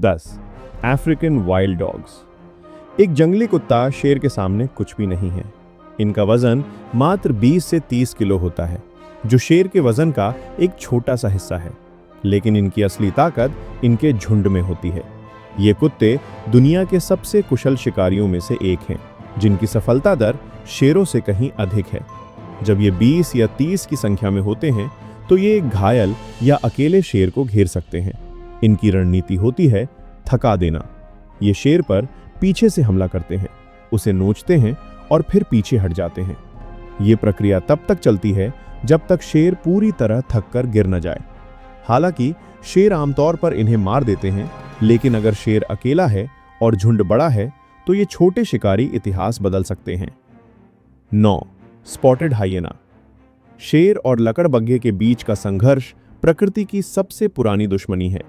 10. African wild dogs. एक जंगली कुत्ता शेर के सामने कुछ भी नहीं है। इनका वजन मात्र 20 से 30 किलो होता है, जो शेर के वजन का एक छोटा सा हिस्सा है। लेकिन इनकी असली ताकत इनके झुंड में होती है। ये कुत्ते दुनिया के सबसे कुशल शिकारियों में से एक हैं, जिनकी सफलता दर शेरों से कहीं अधिक है। जब ये 20 या 30 की संख्या में होते हैं तो ये एक घायल या अकेले शेर को घेर सकते हैं। इनकी रणनीति होती है थका देना। ये शेर पर पीछे से हमला करते हैं, उसे नोचते हैं और फिर पीछे हट जाते हैं। ये प्रक्रिया तब तक चलती है जब तक शेर पूरी तरह थक कर गिर न जाए। हालांकि शेर आमतौर पर इन्हें मार देते हैं, लेकिन अगर शेर अकेला है और झुंड बड़ा है तो ये छोटे शिकारी इतिहास बदल सकते हैं। 9. स्पॉटेड हाइएना। शेर और लकड़बग्घे के बीच का संघर्ष प्रकृति की सबसे पुरानी दुश्मनी है।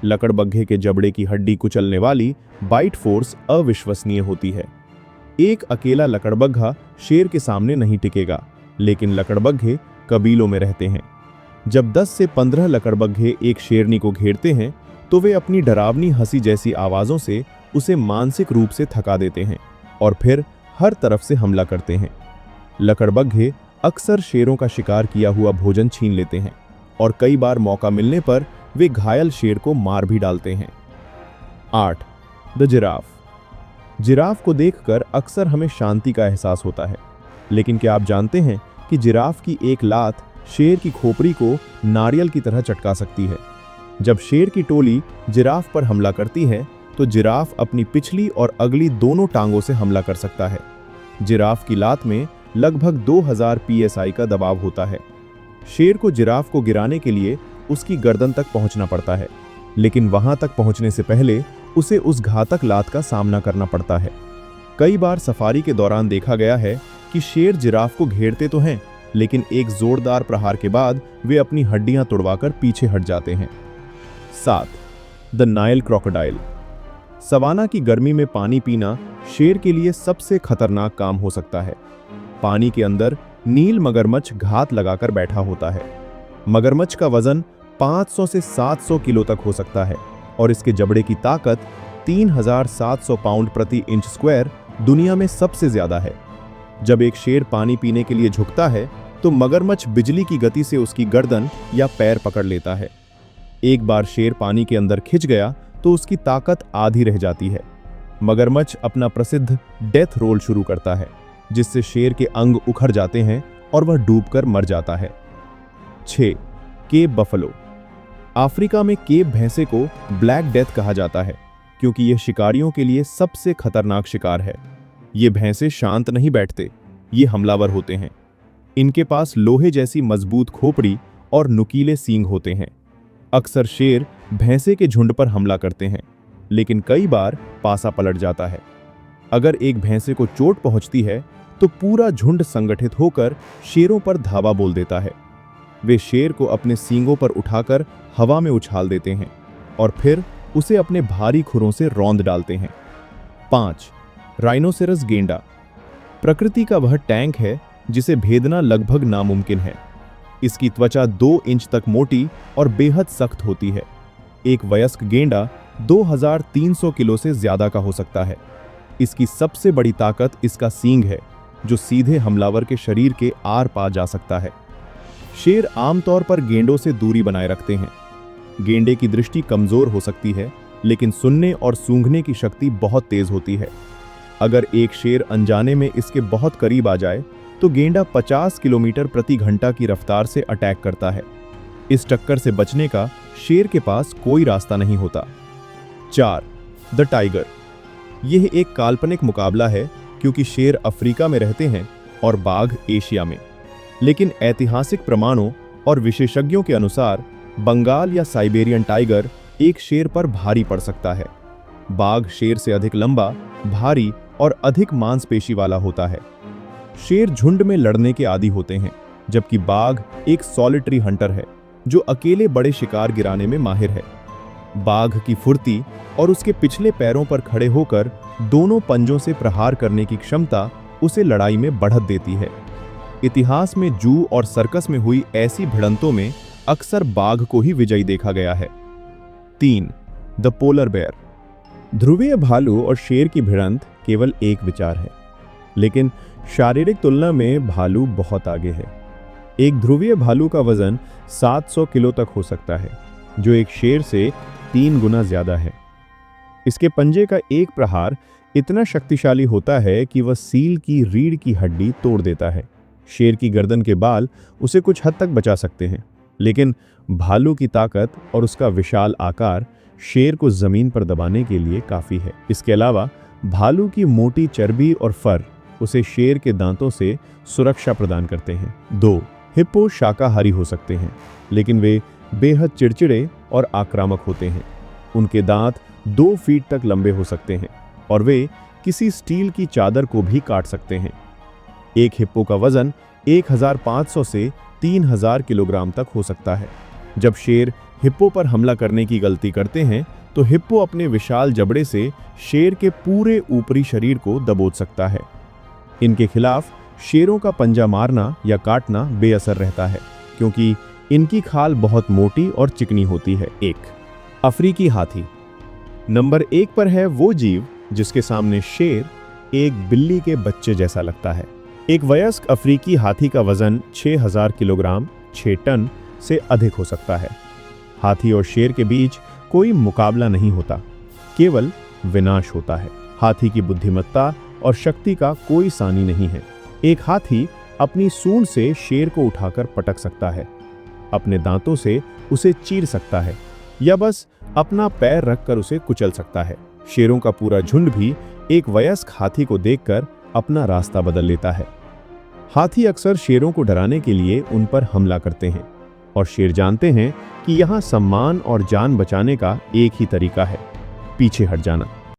लकड़बग्घे के जबड़े की हड्डी कुचलने वाली बाइट फोर्स अविश्वसनीय होती है। एक अकेला लकड़बग्घा शेर के सामने नहीं टिकेगा, लेकिन लकड़बग्घे कबीलों में रहते हैं। जब 10 से 15 लकड़बग्घे एक शेरनी को घेरते हैं तो वे अपनी डरावनी हंसी जैसी आवाजों से उसे मानसिक रूप से थका देते हैं और फिर हर तरफ से हमला करते हैं। लकड़बग्घे अक्सर शेरों का शिकार किया हुआ भोजन छीन लेते हैं और कई बार मौका मिलने पर वे घायल शेर को मार भी डालते हैं। 8. The giraffe. जिराफ को देखकर अक्सर हमें शांति का एहसास होता है, लेकिन क्या आप जानते हैं कि जिराफ की एक लात शेर की खोपड़ी को नारियल की तरह चटका सकती है। जब शेर की टोली जिराफ पर हमला करती है तो जिराफ अपनी पिछली और अगली दोनों टांगों से हमला कर सकता है। जिराफ की लात में लगभग 2000 psi का दबाव होता है। शेर को जिराफ को गिराने के लिए उसकी गर्दन तक पहुंचना पड़ता है, लेकिन वहां तक पहुंचने से पहले उसे उस घातक लात का सामना करना पड़ता है। कई बार सफारी के दौरान देखा गया है कि शेर जिराफ को घेरते तो हैं, लेकिन एक जोरदार प्रहार के बाद वे अपनी हड्डियां तुड़वाकर पीछे हट जाते हैं। 7. The Nile crocodile. सवाना की गर्मी में पानी पीना शेर के लिए सबसे खतरनाक काम हो सकता है। पानी के अंदर नील मगरमच्छ घात लगाकर बैठा होता है। मगरमच्छ का वजन 500 से 700 किलो तक हो सकता है और इसके जबड़े की ताकत 3700 पाउंड प्रति इंच स्क्वायर दुनिया में सबसे ज्यादा है। जब एक शेर पानी पीने के लिए झुकता है तो मगरमच्छ बिजली की गति से उसकी गर्दन या पैर पकड़ लेता है। एक बार शेर पानी के अंदर खिंच गया तो उसकी ताकत आधी रह जाती है। मगरमच्छ अपना प्रसिद्ध डेथ रोल शुरू करता है, जिससे शेर के अंग उखड़ जाते हैं और वह डूबकर मर जाता है। 6. Cape buffalo. अफ्रीका में केप भैंसे को ब्लैक डेथ कहा जाता है, क्योंकि यह शिकारियों के लिए सबसे खतरनाक शिकार है। ये भैंसे शांत नहीं बैठते, ये हमलावर होते हैं। इनके पास लोहे जैसी मजबूत खोपड़ी और नुकीले सींग होते हैं। अक्सर शेर भैंसे के झुंड पर हमला करते हैं, लेकिन कई बार पासा पलट जाता है। अगर एक भैंसे को चोट पहुंचती है तो पूरा झुंड संगठित होकर शेरों पर धावा बोल देता है। वे शेर को अपने सींगों पर उठाकर हवा में उछाल देते हैं और फिर उसे अपने भारी खुरों से रौंद डालते हैं। 5. राइनोसेरस गेंडा। प्रकृति का वह टैंक है जिसे भेदना लगभग नामुमकिन है। इसकी त्वचा 2 इंच तक मोटी और बेहद सख्त होती है। एक वयस्क गेंडा 2300 किलो से ज्यादा का हो सकता है। इसकी सबसे बड़ी ताकत इसका सींग है, जो सीधे हमलावर के शरीर के आर पार जा सकता है। शेर आमतौर पर गेंडों से दूरी बनाए रखते हैं। गेंडे की दृष्टि कमजोर हो सकती है, लेकिन सुनने और सूंघने की शक्ति बहुत तेज होती है। अगर एक शेर अनजाने में इसके बहुत करीब आ जाए तो गेंडा 50 किलोमीटर प्रति घंटा की रफ्तार से अटैक करता है। इस टक्कर से बचने का शेर के पास कोई रास्ता नहीं होता। 4. The tiger. यह एक काल्पनिक मुकाबला है, क्योंकि शेर अफ्रीका में रहते हैं और बाघ एशिया में। लेकिन ऐतिहासिक प्रमाणों और विशेषज्ञों के अनुसार बंगाल या साइबेरियन टाइगर एक शेर पर भारी पड़ सकता है। बाघ शेर से अधिक लंबा, भारी और अधिक मांसपेशी वाला होता है। शेर झुंड में लड़ने के आदी होते हैं, जबकि बाघ एक सॉलिटरी हंटर है जो अकेले बड़े शिकार गिराने में माहिर है। बाघ की फुर्ती और उसके पिछले पैरों पर खड़े होकर दोनों पंजों से प्रहार करने की क्षमता उसे लड़ाई में बढ़त देती है। इतिहास में जू और सर्कस में हुई ऐसी भिड़ंतों में अक्सर बाघ को ही विजयी देखा गया है। 3. The polar bear. ध्रुवीय भालू और शेर की भिड़ंत केवल एक विचार है, लेकिन शारीरिक तुलना में भालू बहुत आगे है। एक ध्रुवीय भालू का वजन 700 किलो तक हो सकता है, जो एक शेर से 3 गुना ज्यादा है। इसके पंजे का एक प्रहार इतना शक्तिशाली होता है कि वह सील की रीढ़ की हड्डी तोड़ देता है। शेर की गर्दन के बाल उसे कुछ हद तक बचा सकते हैं, लेकिन भालू की ताकत और उसका विशाल आकार शेर को जमीन पर दबाने के लिए काफी है। इसके अलावा भालू की मोटी चर्बी और फर उसे शेर के दांतों से सुरक्षा प्रदान करते हैं। 2. हिप्पो शाकाहारी हो सकते हैं, लेकिन वे बेहद चिड़चिड़े और आक्रामक होते हैं। उनके दांत 2 फीट तक लंबे हो सकते हैं और वे किसी स्टील की चादर को भी काट सकते हैं। एक हिप्पो का वजन 1500 से 3000 किलोग्राम तक हो सकता है। जब शेर हिप्पो पर हमला करने की गलती करते हैं, तो हिप्पो अपने विशाल जबड़े से शेर के पूरे ऊपरी शरीर को दबोच सकता है। इनके खिलाफ शेरों का पंजा मारना या काटना बेअसर रहता है, क्योंकि इनकी खाल बहुत मोटी और चिकनी होती है। 1. अफ्रीकी हाथी। नंबर 1 पर है वो जीव जिसके सामने शेर एक बिल्ली के बच्चे जैसा लगता है। एक वयस्क अफ्रीकी हाथी का वजन 6000 किलोग्राम 6 टन से अधिक हो सकता है। हाथी और शेर के बीच कोई मुकाबला नहीं होता, केवल विनाश होता है। हाथी की बुद्धिमत्ता और शक्ति का कोई सानी नहीं है। एक हाथी अपनी सूंड से शेर को उठाकर पटक सकता है, अपने दांतों से उसे चीर सकता है, या बस अपना पैर रखकर उसे कुचल सकता है। शेरों का पूरा झुंड भी एक वयस्क हाथी को देखकर अपना रास्ता बदल लेता है। हाथी अक्सर शेरों को डराने के लिए उन पर हमला करते हैं, और शेर जानते हैं कि यहाँ सम्मान और जान बचाने का एक ही तरीका है, पीछे हट जाना।